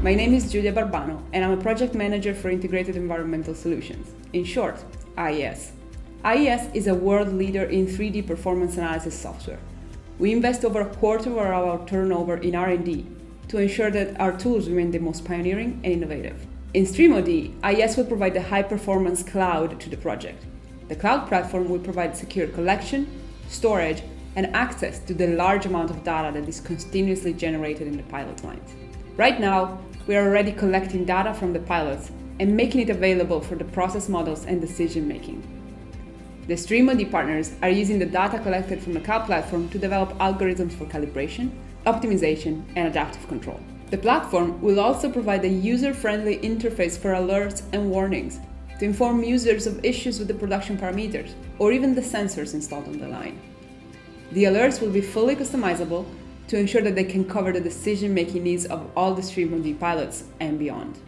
My name is Giulia Barbano, and I'm a project manager for Integrated Environmental Solutions, in short, IES. IES is a world leader in 3D performance analysis software. We invest over a quarter of our turnover in R&D to ensure that our tools remain the most pioneering and innovative. In Stream-0D, IES will provide the high-performance cloud to the project. The cloud platform will provide secure collection, storage, and access to the large amount of data that is continuously generated in the pilot lines. Right now, we are already collecting data from the pilots and making it available for the process models and decision making. The Stream-0D partners are using the data collected from the cloud platform to develop algorithms for calibration, optimization, and adaptive control. The platform will also provide a user-friendly interface for alerts and warnings to inform users of issues with the production parameters or even the sensors installed on the line. The alerts will be fully customizable to ensure that they can cover the decision-making needs of all the Stream-0D pilots and beyond.